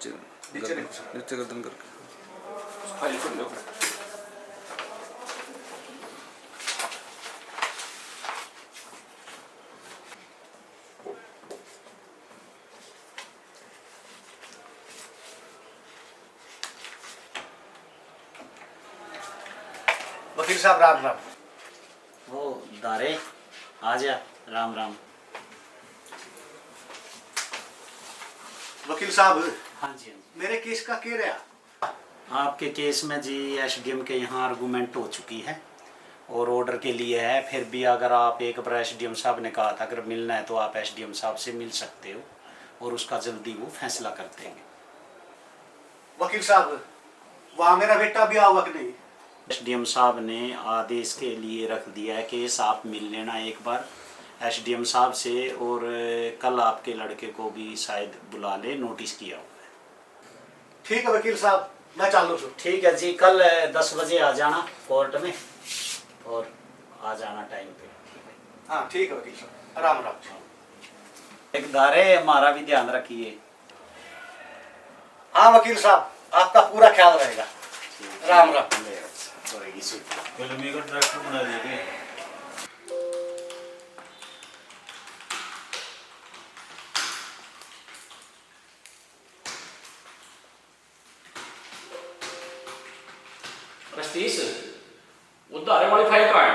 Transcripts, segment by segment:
नीचे गर्दन करके फाइल खोल लो। वकील साहब राम राम। ओ दारे आ जा। राम राम। वकील साहब हाँ जी हाँ जी। मेरे केस का क्या रहा? आपके केस में जी एसडीएम के यहाँ आर्गूमेंट हो चुकी है और ऑर्डर के लिए है। फिर भी अगर आप एक बार एसडीएम साहब ने कहा था अगर मिलना है तो आप एसडीएम साहब से मिल सकते हो और उसका जल्दी वो फैसला कर देंगे। वकील साहब वहाँ मेरा बेटा भी आवा कि नहीं? एसडीएम साहब ने आदेश के लिए रख दिया है केस आप मिल लेना एक बार एसडीएम साहब से और कल आपके लड़के को भी शायद बुला ले, नोटिस किया हुआ है। ठीक है वकील साहब मैं चालू हूँ। ठीक है जी, कल 10 बजे आ जाना कोर्ट में और आ जाना टाइम पे। हाँ ठीक है वकील साहब राम राम। एक दारे हमारा भी ध्यान रखिए। हाँ वकील साहब आपका पूरा ख्याल रहेगा। राम राम। पहले मेरे को ड्राफ्ट बना दिए। रस्तीस वो दारे वाली फाइल कहाँ है?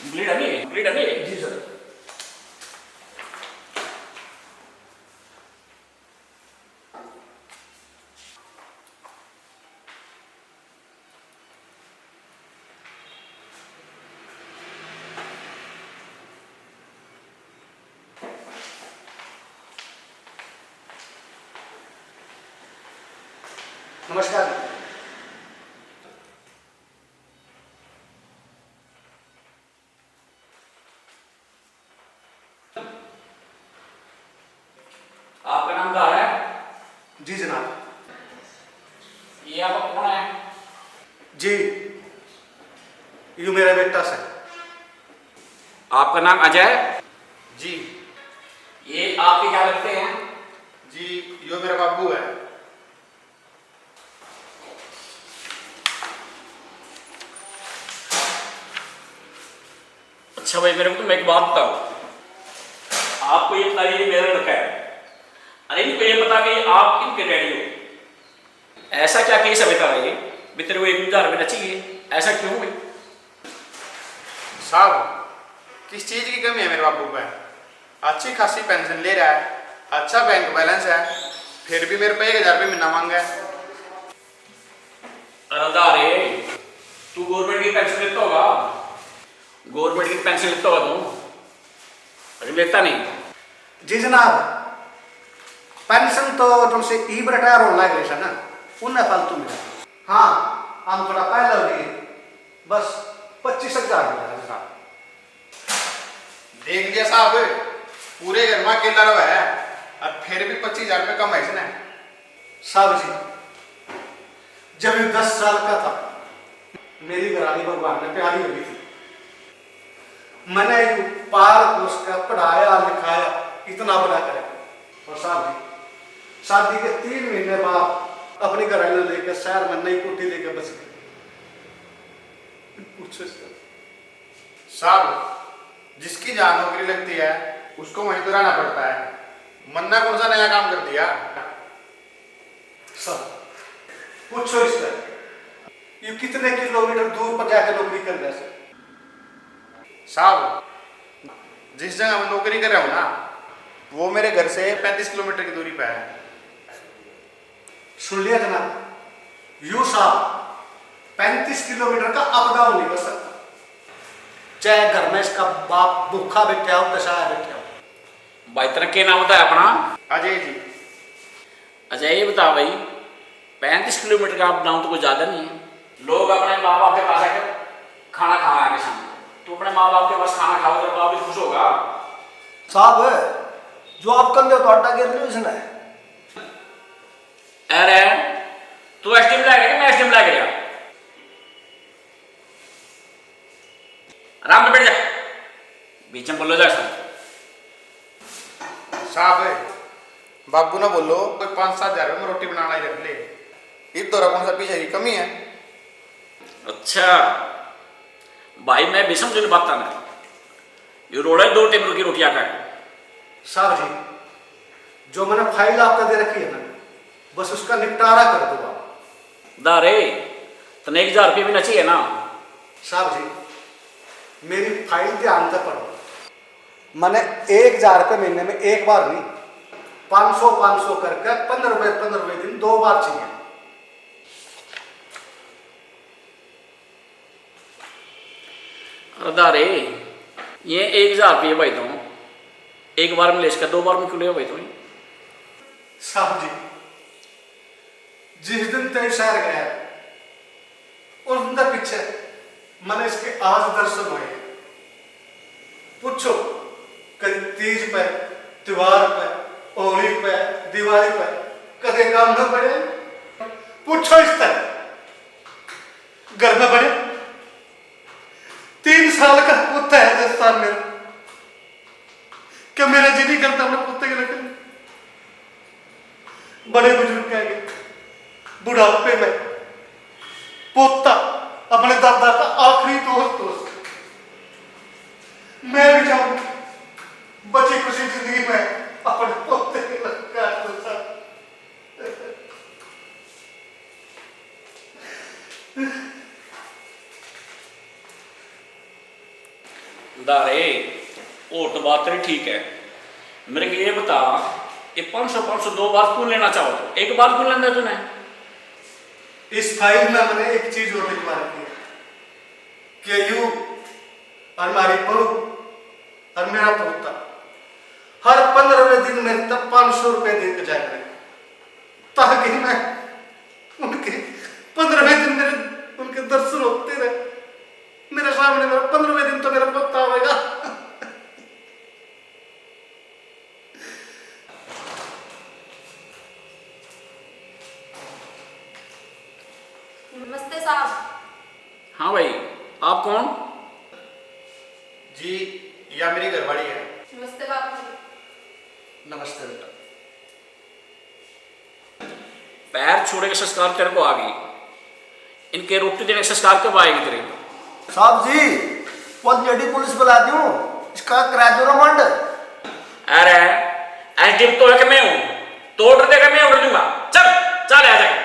कंप्लीट है नहीं? कंप्लीट है नहीं? जी सर। नमस्कार। आपका नाम क्या है? जी जनाब। ये आपका कौन है? जी यू मेरा बेटा सर। आपका नाम अजय? जी। ये आपके क्या लगते हैं? जी यो मेरा बाबू है। अच्छा भाई मेरे को तुम एक बात बताओ, आपको ये पता ये मेरा लड़का है, अरे इनको ये पता कि आप इनके डैडी हो। ऐसा क्या केस है बता रही है तेरे को 1,000 रुपये चाहिए, ऐसा क्यों है? साहब किस चीज की कमी है मेरे बाबू पे? अच्छी खासी पेंशन ले रहा है, अच्छा बैंक बैलेंस है, फिर भी मेरे पे 1,000 रुपये महीना मांगा है। अरे तू गवर्नमेंट की पेंशन लेता होगा, गवर्नमेंट की पेंशन लेता होगा तू, अरे लेता नहीं। जी जनाब पेंशन तो तुमसे ई रिटायर होने लग रही है ना, उन्हें फालतू मिला। हाँ हम थोड़ा पहले हो गए बस 25,000 मिला है जनाब। देख लिया साहब, पूरे घर में अकेला रहा है, अब फिर भी 25,000 रुपये कम है इसने। साहब जी जब ये 10 साल का था मेरी घरानी भगवान ने प्यारी हो गई थी। मैंने पाल उसका पढ़ाया लिखाया इतना बड़ा करे और साहब जी शादी के 3 महीने बाद अपनी घरानी लेकर शहर में नई कोठी लेकर बस गए। पूछो इसका। साहब जिसकी जहाँ नौकरी लगती है उसको वहीं तो रहना पड़ता है, मन्ना कौन सा नया काम कर दिया? साहब पूछो इसका ये कितने किलोमीटर दूर पर जाकर नौकरी कर रहा है। साहब जिस जगह मैं नौकरी कर रहा हूँ ना वो मेरे घर से 35 किलोमीटर की दूरी पे है। सुन लिया जनाब, यू साहब 35 किलोमीटर का अप डाउन नहीं कर सकता, चाहे घर में इसका बाप भूखा बैठा हो दशाया बैठा हो। भाई तेरा क्या नाम बताया अपना? अजय जी। अच्छा ये बता भाई 35 किलोमीटर का अप डाउन तो कुछ ज़्यादा नहीं है। लोग अपने माँ बाप के पास आकर खाना खाना आके सामने, तू अपने माँ बाप के पास खाना खाओ तो बाप भी खुश होगा। साहब जो आप कर दो तो अड्डा गिर नहीं उसने। अरे तू एसडीएम ला गया, मैं एसडीएम ला गया। आराम से बैठ जा, बीच में बोलो जा सर। साहब बाबू ना बोलो कोई 5-7 हज़ार में रोटी बनाना ही रख ले, इस दौरा कौन सा पीछे की कमी है। अच्छा भाई मैं भी समझ नहीं पाता ना, ये रोड़ा 2 टेबल की रोटियां का है। साहब जी, जो मैंने फाइल आपको दे रखी है ना, बस उसका निपटारा कर दो आप। दारे तने 1000 रुपये भी ना चाहिए ना। साहब जी, मेरी फाइल ध्यान से पढ़ो। मैंने 1000 रुपये महीने में एक बार नहीं, 500 करके 15 रुपये दिन 2 बार चाहिए। अरे दारे ये 1000 रुपये भाई तो एक बार में ले इसका 2 बार में क्यों ले भाई तो। साहब जी, जिस दिन तय शहर गया उस दिन तक पीछे मैंने इसके आज दर्शन हुए। पूछो कभी तीज पे, त्योहार पे, होली पे, दिवाली पे कदे काम न पड़े। पूछो इस तक घर में पड़े 3 साल का कुत्ता है 10 साल में, क्या मेरा जी नहीं करता अपने कुत्ते के रखने। बड़े बुजुर्ग कह गए बुढ़ापे में पोता अपने दादा का आखिरी दोस्त। मैं भी जाऊं बची खुशी जिंदगी में अपने पोते के दारे और तो बात तेरी ठीक है, मेरे को ये बता ये 500 2 बार क्यों लेना चाहो, तो एक बार क्यों लेना तूने। इस फाइल में मैंने एक चीज और लिखवा रखी है कि यू और हमारी बहू और मेरा पोता हर 15वें दिन मेरे तक 500 रुपए देकर जाया करें, ताकि मैं उनके 15वें दिन मेरे उनके दर्शन होते रहे। मेरे सामने मेरा 15वें दिन तो मेरा पोता होगा। नमस्ते साहब। हाँ भाई आप कौन। जी या मेरी घरवाली है। नमस्ते बाबू। नमस्ते बेटा। पैर छोड़े के संस्कार तेरे को आ गई, इनके रोटी देने के संस्कार कब आएंगे तेरे को। साहब जी बहुत जल्दी पुलिस बुला दूं, इसका किराया दो रिमांड। अरे एसडीएम तो है कि मैं हूं, तो ऑर्डर देगा मैं ऑर्डर दूंगा। चल चल आ जाएगा,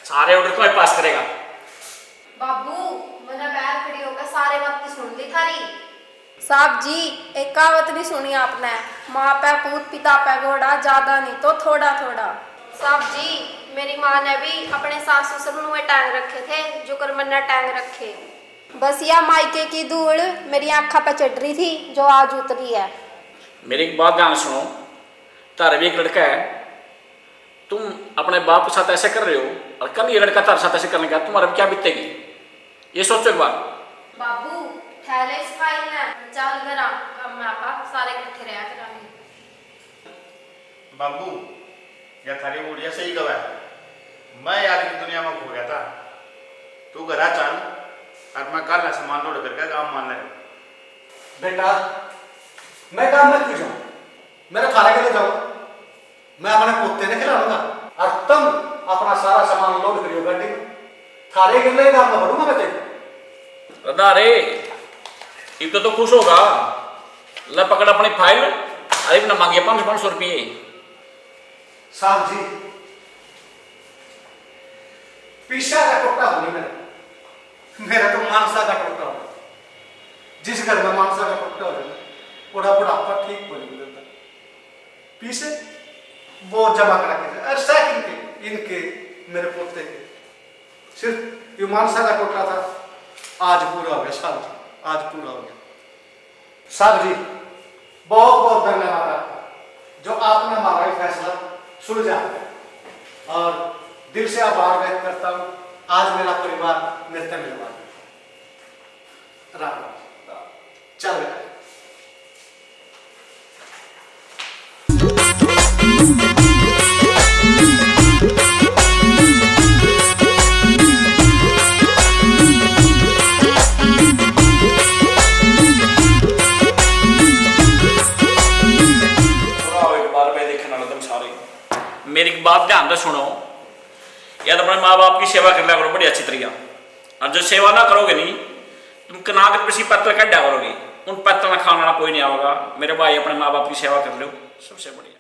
सारे ऑर्डर तुम्हें पास करेगा। बाबू मैंने पैर खड़ी होकर सारे वक्त की सुन ली थारी। साहब जी एक कहावत नहीं सुनी आपने, माँ पे पूत पिता पे घोड़ा, ज्यादा नहीं तो थोड़ा थोड़ा। साहब जी मेरी माँ ने भी अपने सास ससुर में टांग रखे थे जो कर मैंने टांग रखे। बस या मायके की धूल मेरी आँखा पे चढ़ रही थी जो आज उतरी है। मेरी एक बात ध्यान सुनो, तारा भी एक लड़का है, तुम अपने बाप के साथ ऐसे कर रहे हो और कल ये लड़का तारे साथ ऐसे करने का तुम्हारा क्या बीतेगी, ये सोचो एक बार। बाबू ठहरे इस फाइल ने चल करा कम में आपा सारे इकट्ठे रहा करांगे। बाबू या थारी बुढ़िया सही कहा है, मैं आज की दुनिया में खो गया था। तू घरा चल और मैं कल सामान लोड करके काम मान ले। बेटा मैं काम में क्यों जाऊं, मेरे खाने के लिए जाऊं। मैं अपने पोते ने खिलाऊंगा और तुम अपना सारा सामान लोड करियो गाड़ी में, थारे के लिए काम में बढ़ूंगा मैं तेरे। अरे इब तो खुश होगा, ले पकड़ अपनी फाइल, अरे ना मांगिए 500 रुपये। साहब जी पीछा का टोटा होनी मेरा तो मानसा का टोटा हो। जिस घर में मानसा का टोटा हो जाए बड़ा बुढ़ापा ठीक हो जाता। पीछे वो जमा करा के अरे साहब इनके मेरे पोते के सिर्फ ये मानसा का टोटा था, आज पूरा हो गया साहब जी, आज पूरा हो गया। साहब जी बहुत बहुत धन्यवाद आपका, जो आपने हमारा ये फैसला सुलझा और दिल से आभार व्यक्त करता हूँ। आज मेरा परिवार मेरे से मिलवा राम राम। चल पूरा हो एक बार में बात ध्यान से सुनो, या तो अपने माँ बाप की सेवा कर लिया करो बड़ी अच्छी तरीका, और जो सेवा ना करोगे नहीं तुम कनाक किसी पत्थर कट करोगे, उन पत्थर खाने वाला कोई नहीं आओगा। मेरे भाई अपने माँ बाप की सेवा कर लो, सबसे बढ़िया।